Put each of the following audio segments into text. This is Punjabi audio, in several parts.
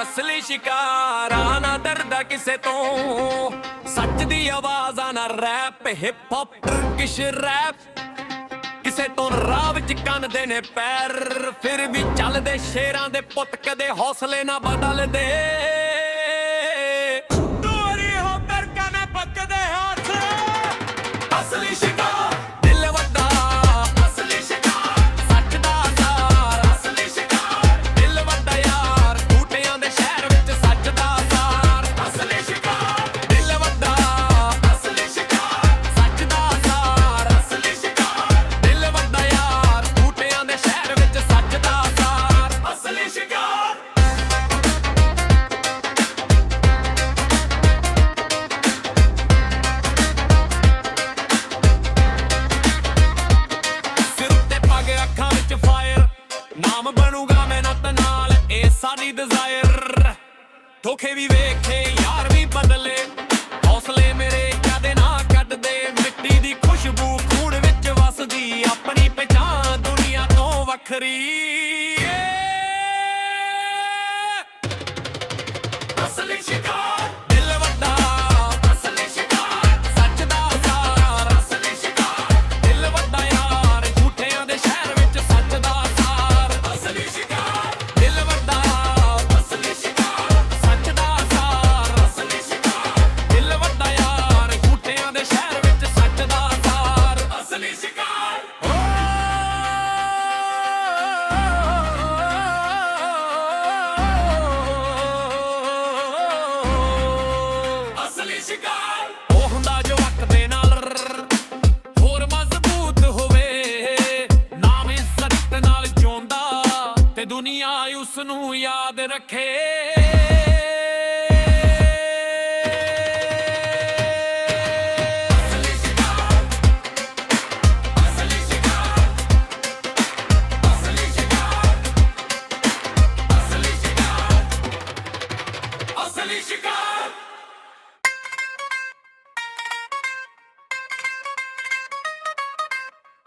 ਅਸਲੀ ਸ਼ਿਕਾਰਾ ਨਾ ਡਰਦਾ ਕਿਸੇ ਤੋਂ, ਸੱਚ ਦੀ ਆਵਾਜ਼ਾਂ ਨਾ rap hip hop Turkish rap, ਕਿਸੇ ਤੋਂ ਰਾਹ ਵਿੱਚ ਕੰਨਦੇ ਨੇ ਪੈਰ, ਫਿਰ ਵੀ ਚੱਲਦੇ ਸ਼ੇਰਾਂ ਦੇ ਪੁੱਤ ਕਦੇ ਹੌਸਲੇ ਨਾ ਬਦਲਦੇ। ਦੂਰੀ ਹੋ ਬਰਕਾ ਨਾ ਪੱਕਦੇ ਹੱਥ, ਅਸਲੀ ਸ਼ਿਕਾਰ ਦਿਲ ਵੱਡਾ, ਅਸਲੀ ਸ਼ਿਕਾਰ ਸੱਚ ਦਾ ਸਾਰ, ਅਸਲੀ ਸ਼ਿਕਾਰ ਦਿਲ ਵੱਡਾ ਯਾਰ, ਬੂਟਿਆਂ ਦੇ ਸ਼ਹਿਰ ਵਿੱਚ ਸੱਚ ਦਾ ਸਾਰ, ਅਸਲੀ ਸ਼ਿਕਾਰ ਦਿਲ ਵੱਡਾ, ਅਸਲੀ ਸ਼ਿਕਾਰ ਸੱਚ ਦਾ ਸਾਰ, ਅਸਲੀ ਸ਼ਿਕਾਰ ਦਿਲ ਵੱਡਾ ਯਾਰ, ਬੂਟਿਆਂ ਦੇ ਸ਼ਹਿਰ ਵਿੱਚ ਸੱਚ ਦਾ ਸਾਰ, ਅਸਲੀ ਸ਼ਿਕਾਰ। ਸਿਰ ਤੇ ਪੱਗ ਅੱਖਾਂ ਵਿੱਚ ਫਾਇਰ, ਨਾਮ ਬਣੂਗਾ ਮਿਹਨਤ ਨਾਲ, ਇਹ ਸਾਡੀ ਡਿਜ਼ਾਇਰ। ਧੋਖੇ ਵੀ ਵੇਖੇ ਯਾਰ ਵੀ ਬਦਲੇ, ਹੌਸਲੇ ਮੇਰੇ ਕਦੇ ਨਾ ਕੱਢਦੇ, ਮਿੱਟੀ ਦੀ ਖੁਸ਼ਬੂ ਖੂਨ ਵਿੱਚ ਵਸਦੀ, ਆਪਣੀ ਪਛਾਣ ਦੁਨੀਆ ਤੋਂ ਵੱਖਰੀ। ਅਸਲੀ ਸ਼ਿਕਾਰ ਦਿਲ ਵੱਡਾ, ਅਸਲੀ ਸ਼ਿਕਾਰ ਸੱਚ ਦਾ ਸਾਰ, ਅਸਲੀ ਸ਼ਿਕਾਰ ਦਿਲ ਵੱਡਾ ਯਾਰ, ਝੂਠਿਆਂ ਦੇ ਸ਼ਹਿਰ ਵਿੱਚ ਸੱਚ ਦਾ ਸਾਰ, ਅਸਲੀ ਸ਼ਿਕਾਰ ਦਿਲ ਵੱਡਾ, ਅਸਲੀ ਸ਼ਿਕਾਰ ਸੱਚ ਦਾ ਸਾਰ, ਅਸਲੀ ਸ਼ਿਕਾਰ ਦਿਲ ਵੱਡਾ ਯਾਰ, ਝੂਠਿਆਂ ਦੇ ਸ਼ਹਿਰ ਵਿੱਚ ਸੱਚ ਦਾ ਸਾਰ, ਅਸਲੀ ਸ਼ਿਕਾਰ। ਅਸਲੀ ਸ਼ਿਕਾਰ ਉਹ ਹੁੰਦਾ ਜੋ ਵਕਤ ਦੇ ਨਾਲ ਹੋਰ ਮਜ਼ਬੂਤ ਹੋਵੇ, ਨਾਮ ਇੱਜ਼ਤ ਨਾਲ ਜਿਉਂਦਾ ਤੇ ਦੁਨੀਆ ਉਸ ਨੂੰ ਯਾਦ ਰੱਖੇ। ਅਸਲੀ ਸ਼ਿਕਾਰ, ਅਸਲੀ ਸ਼ਿਕਾਰ, ਅਸਲੀ ਸ਼ਿਕਾਰ, ਅਸਲੀ ਸ਼ਿਕਾਰ, ਅਸਲੀ ਸ਼ਿਕਾਰ।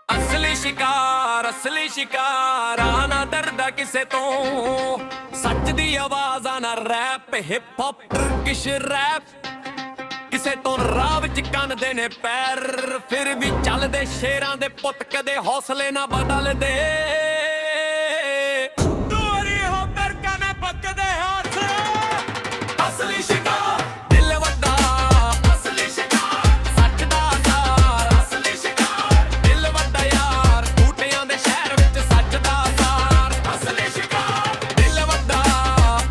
ਅਸਲੀ ਸ਼ਿਕਾਰ, ਅਸਲੀ ਸ਼ਿਕਾਰਾ ਨਾ ਡਰਦਾ ਕਿਸੇ ਤੋਂ, ਸੱਚ ਦੀ ਆਵਾਜ਼ਾਂ ਨਾ rap hip hop Turkish rap, ਕਿਸੇ ਤੋਂ ਰਾਹ ਵਿੱਚ ਕੰਨਦੇ ਨੇ ਪੈਰ, ਫਿਰ ਵੀ ਚੱਲਦੇ ਸ਼ੇਰਾਂ ਦੇ ਪੁੱਤ ਕਦੇ ਹੌਸਲੇ ਨਾ ਬਦਲਦੇ। ਦੂਰੀ ਹੋ ਬਰਕਾ ਨਾ ਪੱਕਦੇ ਹੱਥ, ਅਸਲੀ ਸ਼ਿਕਾਰ ਦਿਲ ਵੱਡਾ, ਅਸਲੀ ਸ਼ਿਕਾਰ ਸੱਚ ਦਾ ਸਾਰ, ਅਸਲੀ ਸ਼ਿਕਾਰ ਦਿਲ ਵੱਡਾ ਯਾਰ, ਬੂਟਿਆਂ ਦੇ ਸ਼ਹਿਰ ਵਿੱਚ ਸੱਚ ਦਾ ਸਾਰ, ਅਸਲੀ ਸ਼ਿਕਾਰ ਦਿਲ ਵੱਡਾ,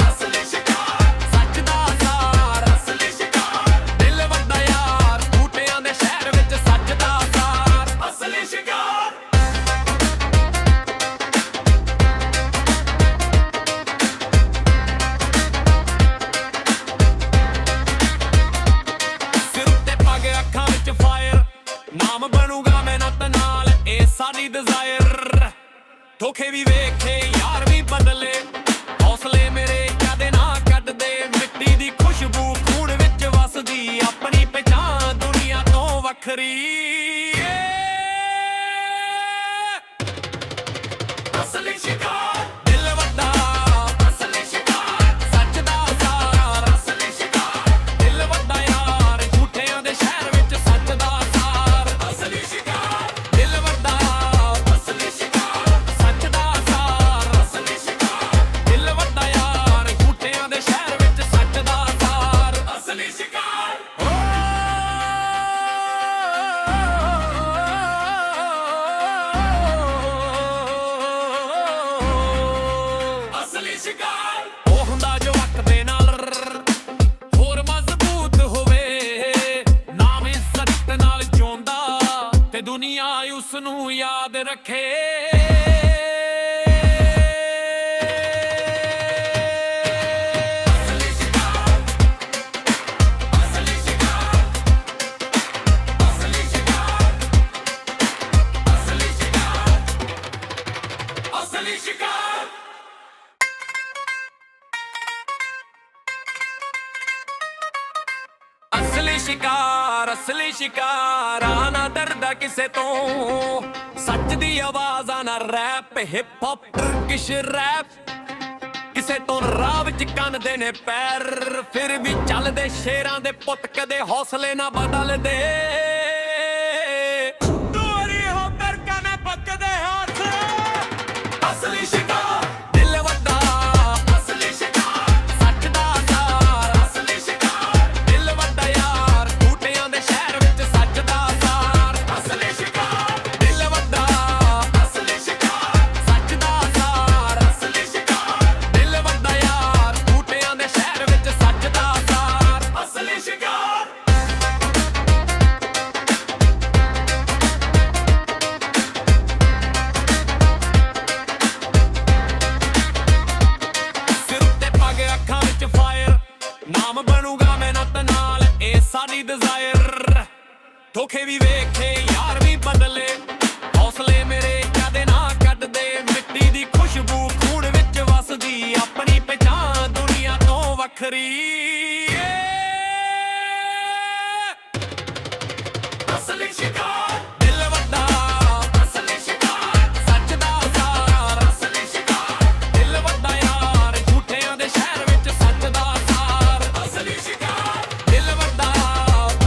ਅਸਲੀ ਸ਼ਿਕਾਰ ਸੱਚ ਦਾ ਸਾਰ, ਅਸਲੀ ਸ਼ਿਕਾਰ ਦਿਲ ਵੱਡਾ ਯਾਰ, ਬੂਟਿਆਂ ਦੇ ਸ਼ਹਿਰ ਵਿੱਚ ਸੱਚ ਦਾ ਸਾਰ, ਅਸਲੀ ਸ਼ਿਕਾਰ। ਸਿਰ ਤੇ ਪੱਗ ਅੱਖਾਂ ਵਿੱਚ ਫਾਇਰ, ਨਾਮ ਬਣੂਗਾ ਮਿਹਨਤ ਨਾਲ, ਇਹ ਸਾਡੀ ਡਿਜ਼ਾਇਰ। ਧੋਖੇ ਵੀ ਵੇਖੇ ਯਾਰ ਵੀ ਬਦਲੇ, ਹੌਸਲੇ ਮੇਰੇ ਕਦੇ ਨਾ ਕੱਢਦੇ, ਮਿੱਟੀ ਦੀ ਖੁਸ਼ਬੂ ਖੂਨ ਵਿੱਚ ਵਸਦੀ, ਆਪਣੀ ਪਛਾਣ ਦੁਨੀਆ ਤੋਂ ਵੱਖਰੀ। ਅਸਲੀ ਸ਼ਿਕਾਰ ਦਿਲ ਵੱਡਾ, ਅਸਲੀ ਸ਼ਿਕਾਰ ਸੱਚ ਦਾ ਸਾਰ, ਅਸਲੀ ਸ਼ਿਕਾਰ ਦਿਲ ਵੱਡਾ ਯਾਰ, ਝੂਠਿਆਂ ਦੇ ਸ਼ਹਿਰ ਵਿੱਚ ਸੱਚ ਦਾ ਸਾਰ, ਅਸਲੀ ਸ਼ਿਕਾਰ ਦਿਲ ਵੱਡਾ, ਅਸਲੀ ਸ਼ਿਕਾਰ ਸੱਚ ਦਾ ਸਾਰ, ਅਸਲੀ ਸ਼ਿਕਾਰ ਦਿਲ ਵੱਡਾ ਯਾਰ, ਝੂਠਿਆਂ ਦੇ ਸ਼ਹਿਰ ਵਿੱਚ ਸੱਚ ਦਾ ਸਾਰ, ਅਸਲੀ ਸ਼ਿਕਾਰ। ਅਸਲੀ ਸ਼ਿਕਾਰ ਉਹ ਹੁੰਦਾ ਜੋ ਵਕਤ ਦੇ ਨਾਲ ਹੋਰ ਮਜ਼ਬੂਤ ਹੋਵੇ, ਨਾਮ ਇੱਜ਼ਤ ਨਾਲ ਜਿਉਂਦਾ ਤੇ ਦੁਨੀਆ ਉਸ ਨੂੰ ਯਾਦ ਰੱਖੇ। ਅਸਲੀ ਸ਼ਿਕਾਰ, ਅਸਲੀ ਸ਼ਿਕਾਰ, ਅਸਲੀ ਸ਼ਿਕਾਰ, ਅਸਲੀ ਸ਼ਿਕਾਰ, ਅਸਲੀ ਸ਼ਿਕਾਰ। ਅਸਲੀ ਸ਼ਿਕਾਰ, ਅਸਲੀ ਸ਼ਿਕਾਰਾ ਨਾ ਡਰਦਾ ਕਿਸੇ ਤੋਂ, ਸੱਚ ਦੀ ਆਵਾਜ਼ਾਂ ਨਾ rap hip hop Turkish rap, ਕਿਸੇ ਤੋਂ ਰਾਹ ਵਿੱਚ ਕੰਨਦੇ ਨੇ ਪੈਰ, ਫਿਰ ਵੀ ਚੱਲਦੇ ਸ਼ੇਰਾਂ ਦੇ ਪੁੱਤ ਕਦੇ ਹੌਸਲੇ ਨਾ ਬਦਲਦੇ। ਦੂਰੀ ਹੋ ਬਰਕਾ ਨਾ ਪੱਕਦੇ ਹੱਥ, ਅਸਲੀ ਸ਼ਿਕਾਰ ਦਿਲ ਵੱਡਾ, ਅਸਲੀ ਸ਼ਿਕਾਰ ਸੱਚ ਦਾ ਸਾਰ, ਅਸਲੀ ਸ਼ਿਕਾਰ ਦਿਲ ਵੱਡਾ ਯਾਰ, ਬੂਟਿਆਂ ਦੇ ਸ਼ਹਿਰ ਵਿੱਚ ਸੱਚ ਦਾ ਸਾਰ, ਅਸਲੀ ਸ਼ਿਕਾਰ ਦਿਲ ਵੱਡਾ, ਅਸਲੀ ਸ਼ਿਕਾਰ ਸੱਚ ਦਾ ਸਾਰ, ਅਸਲੀ ਸ਼ਿਕਾਰ ਦਿਲ ਵੱਡਾ ਯਾਰ, ਬੂਟਿਆਂ ਦੇ ਸ਼ਹਿਰ ਵਿੱਚ ਸੱਚ ਦਾ ਸਾਰ, ਅਸਲੀ ਸ਼ਿਕਾਰ। ਸਿਰ ਤੇ ਪੱਗ ਅੱਖਾਂ ਵਿੱਚ ਫਾਇਰ, ਨਾਮ ਬਣੂਗਾ ਮਿਹਨਤ ਨਾਲ, ਇਹ ਸਾਡੀ ਡਿਜ਼ਾਇਰ। ਧੋਖੇ ਵੀ ਵੇਖੇ ਯਾਰ ਵੀ ਬਦਲੇ, ਹੌਸਲੇ ਮੇਰੇ ਕਦੇ ਨਾ ਕੱਢਦੇ, ਮਿੱਟੀ ਦੀ ਖੁਸ਼ਬੂ ਖੂਨ ਵਿੱਚ ਵਸਦੀ, ਆਪਣੀ ਪਛਾਣ ਦੁਨੀਆ ਤੋਂ ਵੱਖਰੀ। ਅਸਲੀ ਸ਼ਿਕਾਰ ਦਿਲ ਵੱਡਾ, ਅਸਲੀ ਸ਼ਿਕਾਰ ਸੱਚ ਦਾ ਸਾਰ, ਅਸਲੀ ਸ਼ਿਕਾਰ ਦਿਲ ਵੱਡਾ ਯਾਰ, ਝੂਠਿਆਂ ਦੇ ਸ਼ਹਿਰ ਵਿੱਚ ਸੱਚ ਦਾ ਸਾਰ, ਅਸਲੀ ਸ਼ਿਕਾਰ ਦਿਲ ਵੱਡਾ,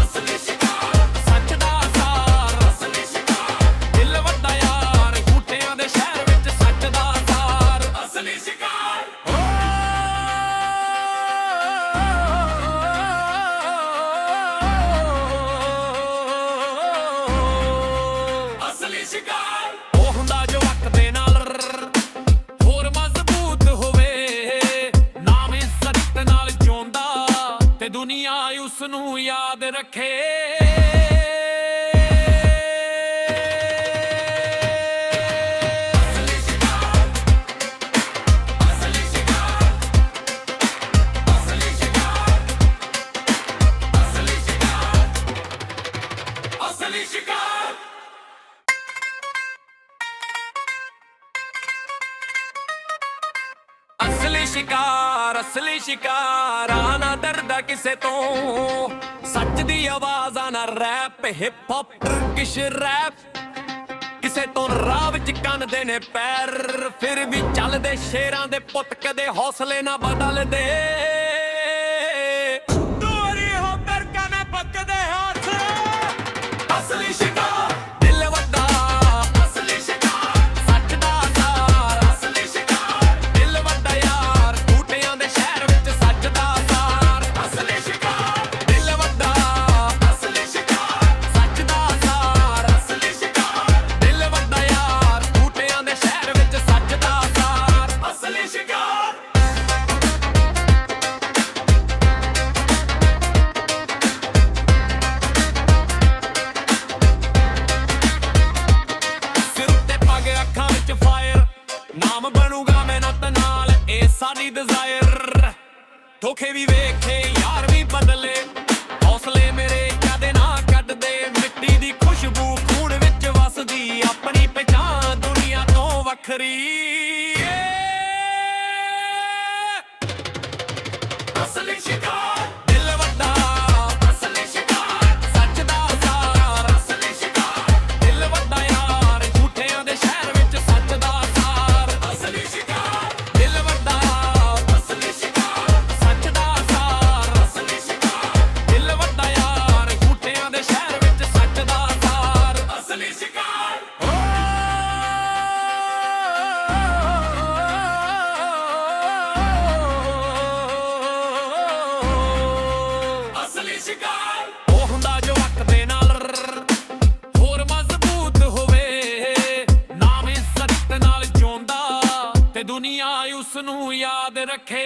ਅਸਲੀ ਸ਼ਿਕਾਰ ਸੱਚ ਦਾ ਸਾਰ, ਅਸਲੀ ਸ਼ਿਕਾਰ ਦਿਲ ਵੱਡਾ ਯਾਰ, ਝੂਠਿਆਂ ਦੇ ਸ਼ਹਿਰ ਵਿੱਚ ਸੱਚ ਦਾ ਸਾਰ, ਅਸਲੀ ਸ਼ਿਕਾਰ। ਅਸਲੀ ਸ਼ਿਕਾਰ ਉਹ ਹੁੰਦਾ ਜੋ ਵਕਤ ਦੇ ਨਾਲ ਹੋਰ ਮਜ਼ਬੂਤ ਹੋਵੇ, ਨਾਮ ਇੱਜ਼ਤ ਨਾਲ ਜਿਉਂਦਾ ਤੇ ਦੁਨੀਆ ਉਸ ਨੂੰ ਯਾਦ ਰੱਖੇ। ਅਸਲੀ ਸ਼ਿਕਾਰ, ਅਸਲੀ ਸ਼ਿਕਾਰ, ਅਸਲੀ ਸ਼ਿਕਾਰ, ਅਸਲੀ ਸ਼ਿਕਾਰ, ਅਸਲੀ ਸ਼ਿਕਾਰ। ਅਸਲੀ ਸ਼ਿਕਾਰ, ਅਸਲੀ ਸ਼ਿਕਾਰ ਆਣਾ ਡਰਦਾ ਕਿਸੇ ਤੋਂ, ਸੱਚ ਦੀ ਆਵਾਜ਼ ਆਣਾ rap, hip hop Turkish rap, ਕਿਸੇ ਤੋਂ ਰਾਹ ਵਿੱਚ ਕੰਨਦੇ ਨੇ ਪੈਰ, ਫਿਰ ਵੀ ਚੱਲਦੇ ਸ਼ੇਰਾਂ ਦੇ ਪੁੱਤ ਕਦੇ ਹੌਸਲੇ ਨਾ ਬਦਲਦੇ। ਦੂਰੀ ਹੋ ਬਰਕਾ ਨਾ ਪੱਕਦੇ ਹੱਥ, ਅਸਲੀ ਸ਼ਿਕਾਰ ਦਿਲ ਵੱਡਾ, ਅਸਲੀ ਸ਼ਿਕਾਰ ਸੱਚ ਦਾ ਸਾਰ, ਅਸਲੀ ਸ਼ਿਕਾਰ ਦਿਲ ਵੱਡਾ ਯਾਰ, ਬੂਟਿਆਂ ਦੇ ਸ਼ਹਿਰ ਵਿੱਚ ਸੱਚ ਦਾ ਸਾਰ, ਅਸਲੀ ਸ਼ਿਕਾਰ ਦਿਲ ਵੱਡਾ, ਅਸਲੀ ਸ਼ਿਕਾਰ ਸੱਚ ਦਾ ਸਾਰ, ਅਸਲੀ ਸ਼ਿਕਾਰ ਦਿਲ ਵੱਡਾ ਯਾਰ, ਬੂਟਿਆਂ ਦੇ ਸ਼ਹਿਰ ਵਿੱਚ ਸੱਚ ਦਾ ਸਾਰ, ਅਸਲੀ ਸ਼ਿਕਾਰ। ਸਿਰ ਤੇ ਪੱਗ ਅੱਖਾਂ ਵਿੱਚ ਫਾਇਰ, ਨਾਮ ਬਣੂਗਾ ਮਿਹਨਤ ਨਾਲ, ਇਹ ਸਾਡੀ ਡਿਜ਼ਾਇਰ। ਧੋਖੇ ਵੀ ਵੇਖੇ ਯਾਰ ਵੀ ਬਦਲੇ, ਹੌਸਲੇ ਮੇਰੇ ਕਦੇ ਨਾ ਕੱਢਦੇ, ਮਿੱਟੀ ਦੀ ਖੁਸ਼ਬੂ ਖੂਨ ਵਿੱਚ ਵਸਦੀ, ਆਪਣੀ ਪਛਾਣ ਦੁਨੀਆ ਤੋਂ ਵੱਖਰੀ। ਅਸਲੀ ਸ਼ਿਕਾਰ ਦਿਲ ਵੱਡਾ, ਅਸਲੀ ਸ਼ਿਕਾਰ ਸੱਚ ਦਾ ਸਾਰ, ਅਸਲੀ ਸ਼ਿਕਾਰ ਦਿਲ ਵੱਡਾ ਯਾਰ, ਝੂਠਿਆਂ ਦੇ ਸ਼ਹਿਰ ਵਿੱਚ ਸੱਚ ਦਾ ਸਾਰ, ਅਸਲੀ ਸ਼ਿਕਾਰ ਦਿਲ ਵੱਡਾ, ਅਸਲੀ ਸ਼ਿਕਾਰ ਸੱਚ ਦਾ ਸਾਰ, ਅਸਲੀ ਸ਼ਿਕਾਰ ਦਿਲ ਵੱਡਾ ਯਾਰ, ਝੂਠਿਆਂ ਦੇ ਸ਼ਹਿਰ ਵਿੱਚ ਸੱਚ ਦਾ ਸਾਰ, ਅਸਲੀ ਸ਼ਿਕਾਰ। ਅਸਲੀ ਸ਼ਿਕਾਰ ਉਹ ਹੁੰਦਾ ਜੋ ਵਕਤ ਦੇ ਨਾਲ ਹੋਰ ਮਜ਼ਬੂਤ ਹੋਵੇ, ਨਾਮ ਇੱਜ਼ਤ ਨਾਲ ਜਿਉਂਦਾ ਤੇ ਦੁਨੀਆ ਉਸ ਨੂੰ ਯਾਦ ਰੱਖੇ।